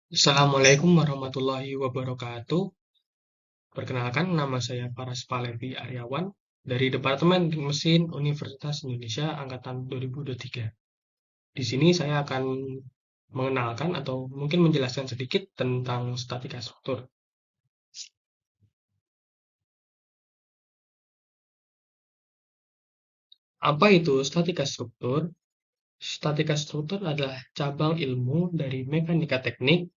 Assalamualaikum warahmatullahi wabarakatuh. Perkenalkan, nama saya Paras Palevi Aryawan dari Departemen Teknik Mesin Universitas Indonesia Angkatan 2023. Di sini saya akan mengenalkan atau mungkin menjelaskan sedikit tentang statika struktur. Apa itu statika struktur? Statika struktur adalah cabang ilmu dari mekanika teknik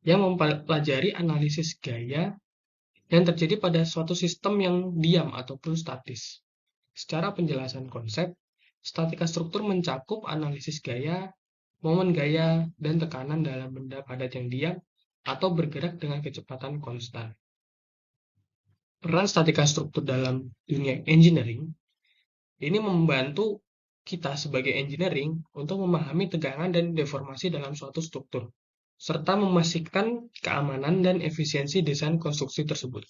yang mempelajari analisis gaya yang terjadi pada suatu sistem yang diam ataupun statis. Secara penjelasan konsep, statika struktur mencakup analisis gaya, momen gaya, dan tekanan dalam benda padat yang diam atau bergerak dengan kecepatan konstan. Peran statika struktur dalam dunia engineering ini membantu kita sebagai engineering untuk memahami tegangan dan deformasi dalam suatu struktur, serta memastikan keamanan dan efisiensi desain konstruksi tersebut.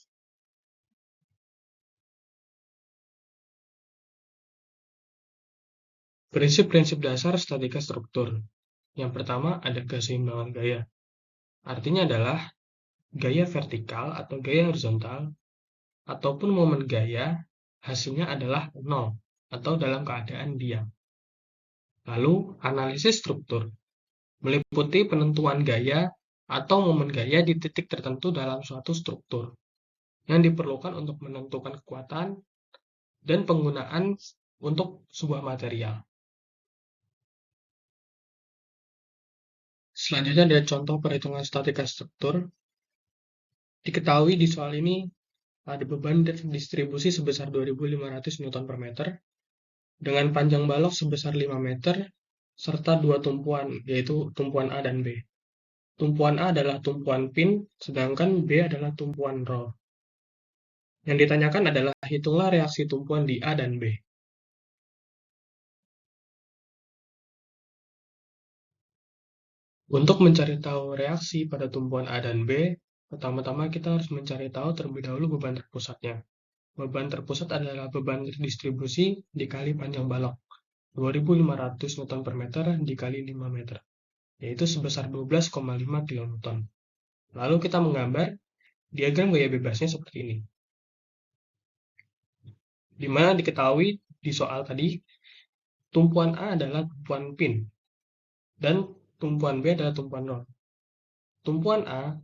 Prinsip-prinsip dasar statika struktur. Yang pertama ada keseimbangan gaya. Artinya adalah gaya vertikal atau gaya horizontal ataupun momen gaya hasilnya adalah nol atau dalam keadaan diam. Lalu analisis struktur meliputi penentuan gaya atau momen gaya di titik tertentu dalam suatu struktur yang diperlukan untuk menentukan kekuatan dan penggunaan untuk sebuah material. Selanjutnya ada contoh perhitungan statika struktur. Diketahui di soal ini ada beban distribusi sebesar 2.500 Newton per meter dengan panjang balok sebesar 5 meter serta dua tumpuan, yaitu tumpuan A dan B. Tumpuan A adalah tumpuan pin, sedangkan B adalah tumpuan roll. Yang ditanyakan adalah hitunglah reaksi tumpuan di A dan B. Untuk mencari tahu reaksi pada tumpuan A dan B, pertama-tama kita harus mencari tahu terlebih dahulu beban terpusatnya. Beban terpusat adalah beban distribusi dikali panjang balok, 2.500 Newton per meter dikali 5 meter, yaitu sebesar 12,5 kN. Lalu kita menggambar diagram gaya bebasnya seperti ini. Di mana diketahui di soal tadi, tumpuan A adalah tumpuan pin, dan tumpuan B adalah tumpuan roll. Tumpuan A,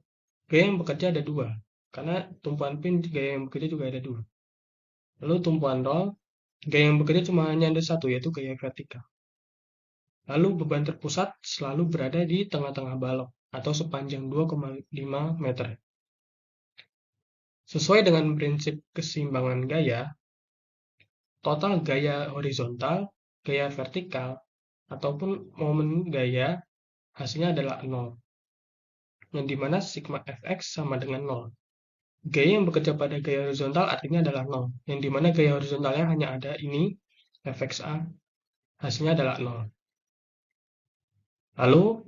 gaya yang bekerja ada dua, karena tumpuan pin gaya yang bekerja juga ada dua. Lalu tumpuan roll, gaya yang bekerja cuma hanya ada satu, yaitu gaya vertikal. Lalu beban terpusat selalu berada di tengah-tengah balok, atau sepanjang 2,5 meter. Sesuai dengan prinsip keseimbangan gaya, total gaya horizontal, gaya vertikal, ataupun momen gaya hasilnya adalah 0, yang dimana sigma fx sama dengan 0. Gaya yang bekerja pada gaya horizontal artinya adalah 0, yang dimana gaya horizontalnya hanya ada ini, fxa, hasilnya adalah 0. Lalu,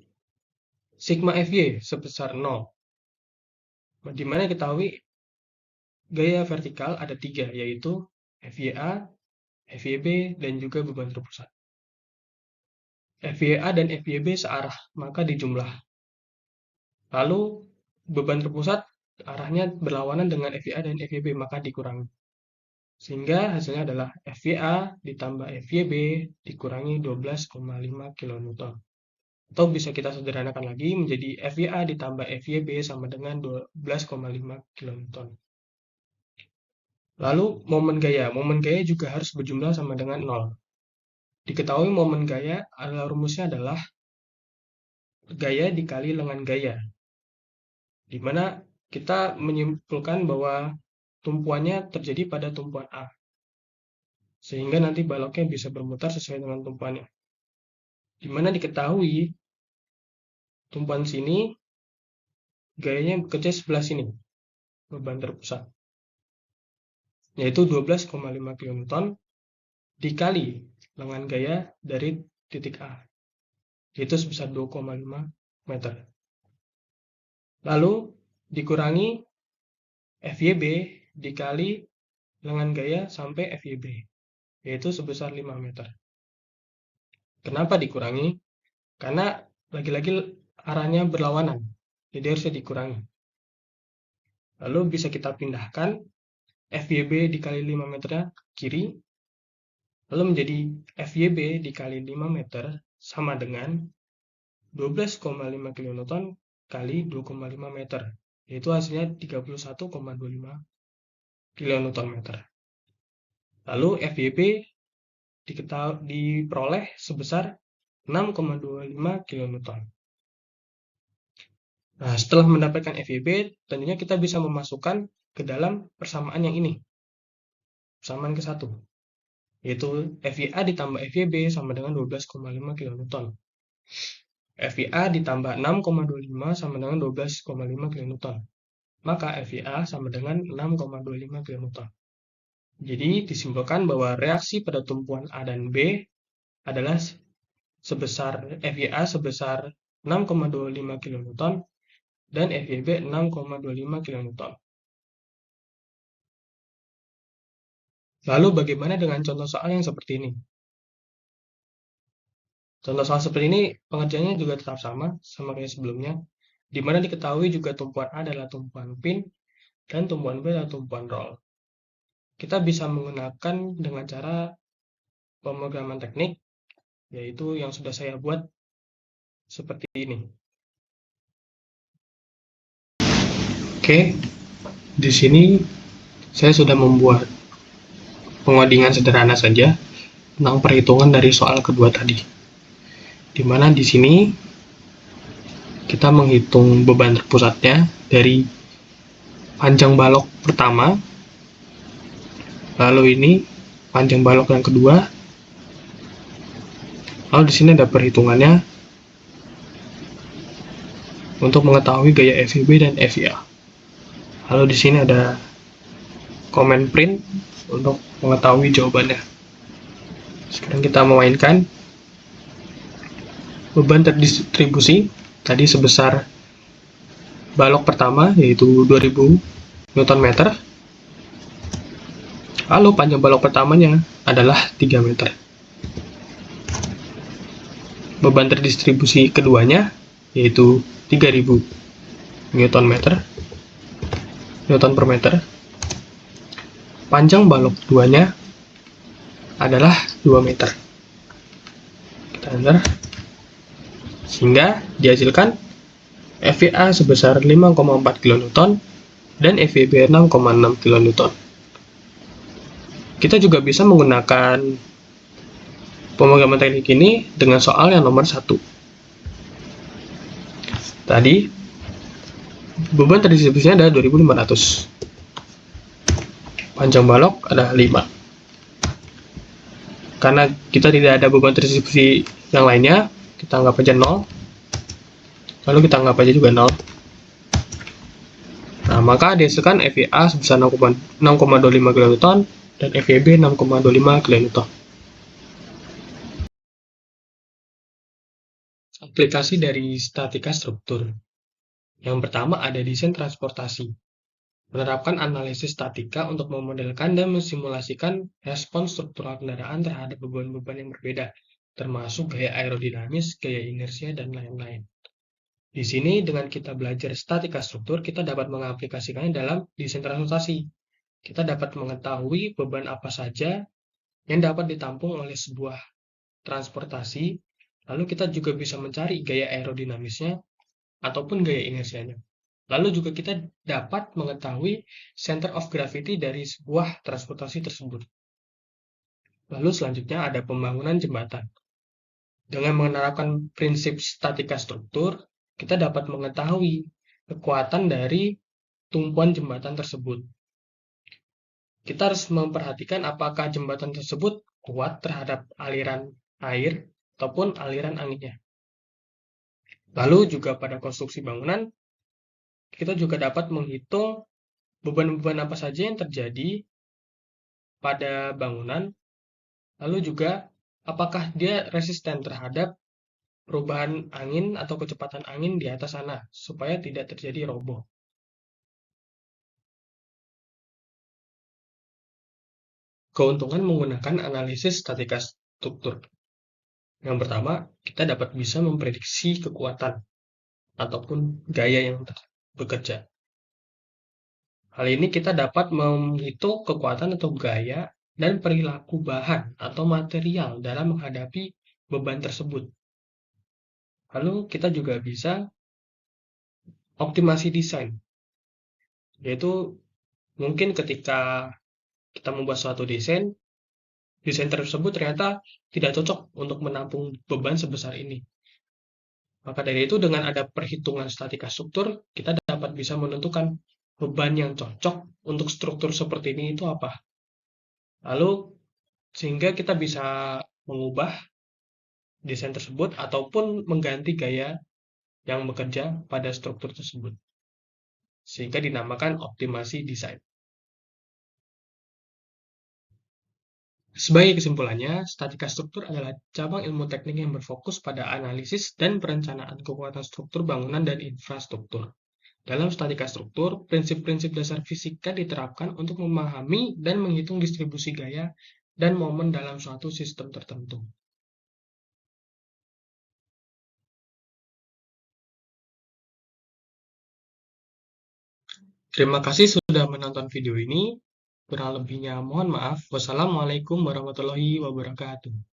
sigma fy sebesar 0, dimana diketahui gaya vertikal ada 3, yaitu FYA, FYB, dan juga beban terpusat. FYA dan FYB searah, maka dijumlah. Lalu beban terpusat arahnya berlawanan dengan FYA dan FYB, maka dikurangi. Sehingga hasilnya adalah FYA ditambah FYB dikurangi 12,5 kN. Atau bisa kita sederhanakan lagi menjadi FYA ditambah FYB sama dengan 12,5 kN. Lalu momen gaya juga harus berjumlah sama dengan 0. Diketahui momen gaya adalah rumusnya adalah gaya dikali lengan gaya, di mana kita menyimpulkan bahwa tumpuannya terjadi pada tumpuan A, sehingga nanti baloknya bisa bermutar sesuai dengan tumpuannya. Di mana diketahui tumpuan sini gayanya bekerja sebelah sini, beban terpusat, yaitu 12,5 kN dikali lengan gaya dari titik A, yaitu sebesar 2,5 meter. Lalu dikurangi FYB dikali lengan gaya sampai FYB, yaitu sebesar 5 meter. Kenapa dikurangi? Karena lagi-lagi arahnya berlawanan. jadi harusnya dikurangi. Lalu bisa kita pindahkan FYB dikali 5 meternya ke kiri, lalu menjadi FYB dikali 5 meter sama dengan 12,5 kN kali 2,5 meter, yaitu hasilnya 31,25 kN. Lalu FYB diperoleh sebesar 6,25 kN. Nah, setelah mendapatkan FYB, tentunya kita bisa memasukkan ke dalam persamaan yang ini, persamaan ke-1, yaitu FYA ditambah FYB sama dengan 12,5 kN. FYA ditambah 6,25 sama dengan 12,5 kN. Maka FYA sama dengan 6,25 kN. Jadi disimpulkan bahwa reaksi pada tumpuan A dan B adalah sebesar FYA sebesar 6,25 kN dan FYB 6,25 kN. Lalu bagaimana dengan contoh soal yang seperti ini? Contoh soal seperti ini pengerjaannya juga tetap sama kayak sebelumnya, di mana diketahui juga tumpuan A adalah tumpuan pin dan tumpuan B adalah tumpuan roll. Kita bisa menggunakan dengan cara pemrograman teknik, yaitu yang sudah saya buat seperti ini. Oke, di sini saya sudah membuat pengodingan sederhana saja tentang perhitungan dari soal kedua tadi. Di mana di sini kita menghitung beban terpusatnya dari panjang balok pertama, lalu ini panjang balok yang kedua, lalu di sini ada perhitungannya untuk mengetahui gaya FYB dan FYA. Lalu di sini ada comment print untuk mengetahui jawabannya. Sekarang kita memainkan beban terdistribusi tadi sebesar balok pertama yaitu 2000 Nm. Lalu panjang balok pertamanya adalah 3 meter. Beban terdistribusi keduanya yaitu 3000 Nm per meter. Panjang balok keduanya adalah 2 meter. Kita enter. Sehingga dihasilkan FYA sebesar 5,4 kN dan FYB 6,6 kN. Kita juga bisa menggunakan pemrograman teknik ini dengan soal yang nomor 1. Tadi beban terdistribusinya adalah 2500. Panjang balok adalah 5. Karena kita tidak ada beban terdistribusi yang lainnya, kita anggap aja 0. Lalu kita anggap aja juga 0. Nah, maka dihasilkan FYA sebesar 6,25 kN dan FYB 6,25 kN. Aplikasi dari statika struktur. Yang pertama ada desain transportasi. Menerapkan analisis statika untuk memodelkan dan mensimulasikan respons struktural kendaraan terhadap beban-beban yang berbeda, termasuk gaya aerodinamis, gaya inersia, dan lain-lain. Di sini dengan kita belajar statika struktur, kita dapat mengaplikasikannya dalam desain transportasi. Kita dapat mengetahui beban apa saja yang dapat ditampung oleh sebuah transportasi, lalu kita juga bisa mencari gaya aerodinamisnya ataupun gaya inersianya. Lalu juga kita dapat mengetahui center of gravity dari sebuah transportasi tersebut. Lalu selanjutnya ada pembangunan jembatan. Dengan menerapkan prinsip statika struktur, kita dapat mengetahui kekuatan dari tumpuan jembatan tersebut. Kita harus memperhatikan apakah jembatan tersebut kuat terhadap aliran air ataupun aliran anginnya. Lalu juga pada konstruksi bangunan, kita juga dapat menghitung beban-beban apa saja yang terjadi pada bangunan, lalu juga apakah dia resisten terhadap perubahan angin atau kecepatan angin di atas sana, supaya tidak terjadi roboh. Keuntungan menggunakan analisis statika struktur. Yang pertama, kita dapat bisa memprediksi kekuatan. ataupun gaya yang bekerja. Hal ini kita dapat menghitung kekuatan atau gaya dan perilaku bahan atau material dalam menghadapi beban tersebut. Lalu kita juga bisa optimasi desain, yaitu mungkin ketika kita membuat suatu desain, desain tersebut ternyata tidak cocok untuk menampung beban sebesar ini. Maka dari itu dengan ada perhitungan statika struktur, kita dapat bisa menentukan beban yang cocok untuk struktur seperti ini itu apa. Lalu sehingga kita bisa mengubah desain tersebut ataupun mengganti gaya yang bekerja pada struktur tersebut. Sehingga dinamakan optimasi desain. Sebagai kesimpulannya, statika struktur adalah cabang ilmu teknik yang berfokus pada analisis dan perencanaan kekuatan struktur bangunan dan infrastruktur. Dalam statika struktur, prinsip-prinsip dasar fisika diterapkan untuk memahami dan menghitung distribusi gaya dan momen dalam suatu sistem tertentu. Terima kasih sudah menonton video ini. Kurang lebihnya mohon maaf. Wassalamualaikum warahmatullahi wabarakatuh.